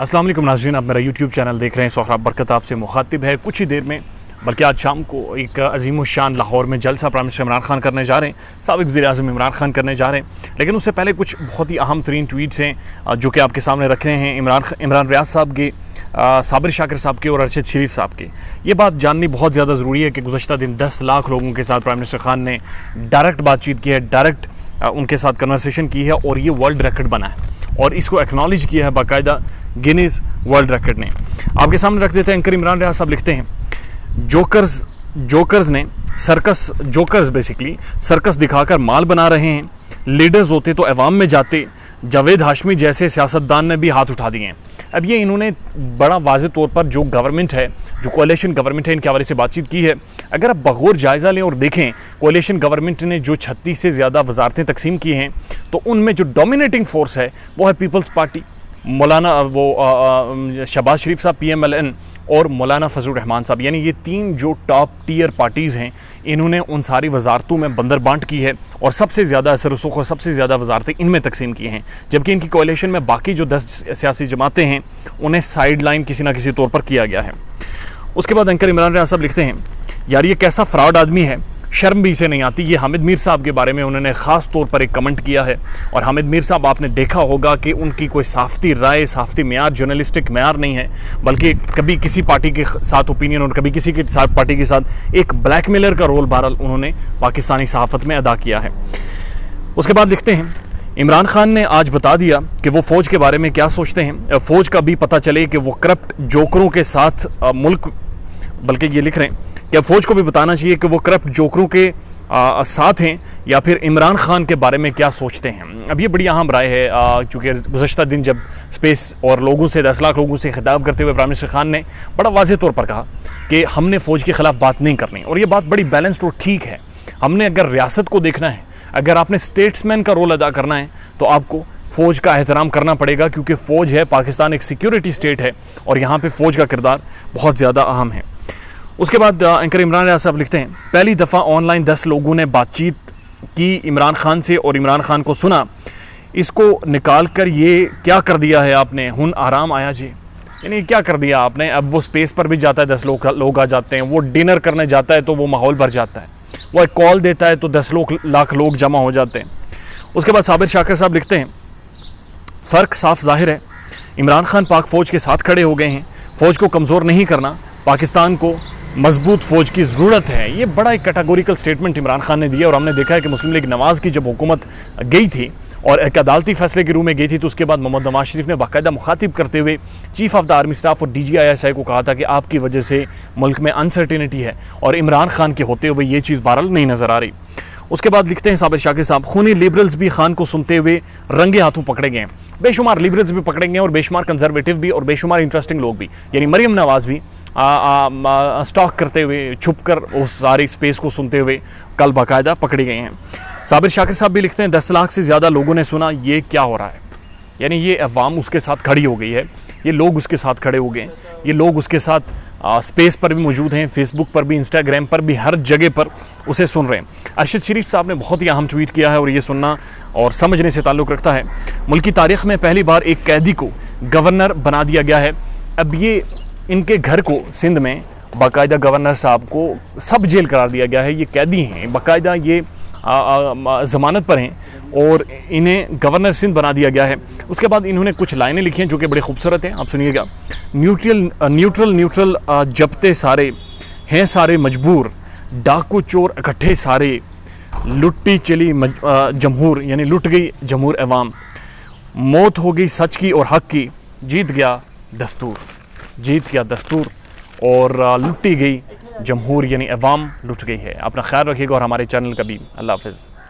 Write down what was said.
अस्सलाम वालेकुम नाज़रीन, आप मेरा यूट्यूब चैनल देख रहे हैं। सोहराब बरकत आपसे मुखातिब है। कुछ ही देर में बल्कि आज शाम को एक अजीम शान लाहौर में जलसा प्राइम मिनिस्टर इमरान खान करने जा रहे हैं, साबिक़ वज़ीर-ए-आज़म इमरान खान करने जा रहे हैं। लेकिन उससे पहले कुछ बहुत ही अहम तरीन ट्वीट्स हैं जो कि आपके सामने रख रहे हैं इमरान रियाज साहब के, साबिर शाकिर साहब के और अरशद शरीफ साहब के। ये बात जाननी बहुत ज़्यादा ज़रूरी है कि गुज़श्ता दिन 10 लाख लोगों के साथ प्राइम मिनिस्टर खान ने डायरेक्ट बातचीत की है, डायरेक्ट उनके साथ कन्वर्सेशन की है और ये वर्ल्ड रिकॉर्ड बना है और इसको एक्नॉलेज किया है बाकायदा गिनीज़ वर्ल्ड रिकॉर्ड ने। आपके सामने रख देते हैं। एंकर इमरान रियाज साहब लिखते हैं, जोकर्स ने जोकर्स बेसिकली सर्कस दिखाकर माल बना रहे हैं। लीडर्स होते तो अवाम में जाते, जावेद हाशमी जैसे सियासतदान ने भी हाथ उठा दिए हैं। अब ये इन्होंने बड़ा वाज़े तौर पर जो गवर्नमेंट है, जो कोalition गवर्नमेंट है, इनके हवाले से बातचीत की है। अगर आप बगौर जायज़ा लें और देखें कोalition गवर्नमेंट ने जो 36 से ज़्यादा वजारतें तकसीम की हैं तो उनमें जो डोमिनेटिंग फोर्स है वो है पीपल्स पार्टी, मौलाना शहबाज शरीफ साहब PMLN और मौलाना फजलुर रहमान साहब, यानी ये तीन जो टॉप टियर पार्टीज़ हैं, इन्होंने उन सारी वजारतों में बंदर बांट की है और सबसे ज़्यादा असर रसूख और सबसे ज़्यादा वजारतें इनमें तकसीम की हैं। जबकि इनकी कोalition में बाकी जो 10 सियासी जमातें हैं उन्हें साइड लाइन किसी ना किसी तौर पर किया गया है। उसके बाद एंकर इमरान रियाज साहब लिखते हैं, यार ये कैसा फ्रॉड आदमी है, शर्म भी इसे नहीं आती। ये हामिद मीर साहब के बारे में उन्होंने ख़ास तौर पर एक कमेंट किया है और हामिद मीर साहब आपने देखा होगा कि उनकी कोई साफ़ती राय, साफ़ती मेयार, जर्नलिस्टिक मेयार नहीं है, बल्कि कभी किसी पार्टी के साथ ओपिनियन और कभी किसी के साथ पार्टी के साथ एक ब्लैकमेलर का रोल बहरहाल उन्होंने पाकिस्तानी सहाफ़त में अदा किया है। उसके बाद लिखते हैं, इमरान खान ने आज बता दिया कि वो फ़ौज के बारे में क्या सोचते हैं। फ़ौज का भी पता चले कि वो करप्ट जोकरों के साथ मुल्क, बल्कि ये लिख रहे हैं कि फ़ौज को भी बताना चाहिए कि वो करप्ट जोकरों के साथ हैं या फिर इमरान खान के बारे में क्या सोचते हैं। अब ये बड़ी अहम राय है, चूँकि गुज़श्ता दिन जब स्पेस और लोगों से 10 लाख लोगों से खिताब करते हुए प्राइम मिनिस्टर खान ने बड़ा वाज़ेह तौर पर कहा कि हमने फ़ौज के ख़िलाफ़ बात नहीं करनी, और ये बात बड़ी बैलेंस्ड और ठीक है। हमने अगर रियासत को देखना है, अगर आपने स्टेट्समैन का रोल अदा करना है तो आपको फ़ौज का एहतराम करना पड़ेगा, क्योंकि फ़ौज है, पाकिस्तान एक सिक्योरिटी स्टेट है और यहाँ पे फ़ौज का किरदार बहुत ज़्यादा अहम है। उसके बाद एंकर इमरान रियाज साहब लिखते हैं, पहली दफ़ा ऑनलाइन 10 लोगों ने बातचीत की इमरान खान से और इमरान खान को सुना, इसको निकाल कर ये क्या कर दिया है आपने, हुन आराम आया जी। यानी क्या कर दिया आपने। अब वो स्पेस पर भी जाता है, 10 लोग आ जाते हैं, वो डिनर करने जाता है तो वो माहौल भर जाता है, वो एक कॉल देता है तो 10 लाख लोग जमा हो जाते हैं। उसके बाद साबिर शाकिर साहब लिखते हैं, फ़र्क साफ ज़ाहिर है, इमरान खान पाक फ़ौज के साथ खड़े हो गए हैं। फ़ौज को कमज़ोर नहीं करना, पाकिस्तान को मजबूत फ़ौज की ज़रूरत है। ये बड़ा एक कैटेगोरिकल स्टेटमेंट इमरान खान ने दिया और हमने देखा है कि मुस्लिम लीग नवाज़ की जब हुकूमत गई थी और एक अदालती फैसले के रूप में गई थी तो उसके बाद मोहम्मद नवाज शरीफ ने बाकायदा मुखातिब करते हुए chief of the army staff और DGISI को कहा था कि आपकी वजह से मुल्क में अनसर्टिनिटी है, और इमरान खान के होते हुए ये चीज़ बहरहाल नहीं नज़र आ रही। उसके बाद लिखते हैं साबिर शाकिर साहब, खूनी लिबरल्स भी खान को सुनते हुए रंगे हाथों पकड़े गए। बेशुमार लिबरल्स भी पकड़े गए और बेशुमार कंजर्वेटिव भी और बेशुमार इंटरेस्टिंग लोग भी, यानी मरियम नवाज़ भी स्टॉक करते हुए छुप कर उस सारी स्पेस को सुनते हुए कल बाकायदा पकड़े गए हैं। साबिर शाकिर साहब भी लिखते हैं, 10 लाख से ज़्यादा लोगों ने सुना, ये क्या हो रहा है। यानी ये अवाम उसके साथ खड़ी हो गई है, ये लोग उसके साथ खड़े हो गए हैं, ये लोग उसके साथ स्पेस पर भी मौजूद हैं, फेसबुक पर भी, इंस्टाग्राम पर भी, हर जगह पर उसे सुन रहे हैं। अरशद शरीफ साहब ने बहुत ही अहम ट्वीट किया है और ये सुनना और समझने से ताल्लुक़ रखता है। मुल्क की तारीख़ में पहली बार एक कैदी को गवर्नर बना दिया गया है। अब ये इनके घर को सिंध में बाकायदा गवर्नर साहब को सब जेल करार दिया गया है। ये कैदी हैं, बाकायदा ये ज़मानत पर हैं और इन्हें गवर्नर सिंध बना दिया गया है। उसके बाद इन्होंने कुछ लाइनें लिखी हैं जो कि बड़ी खूबसूरत हैं, आप सुनिएगा। न्यूट्रल जबते सारे हैं, सारे मजबूर, डाकू चोर इकट्ठे सारे, लुट्टी चली जमहूर, यानी लुट गई जमहूर अवाम, मौत हो गई सच की और हक की, जीत गया दस्तूर और लुटी गई जमहूर, यानी अवाम लुट गई है। अपना ख्याल रखिएगा और हमारे चैनल का भी। अल्लाह हाफ़िज़।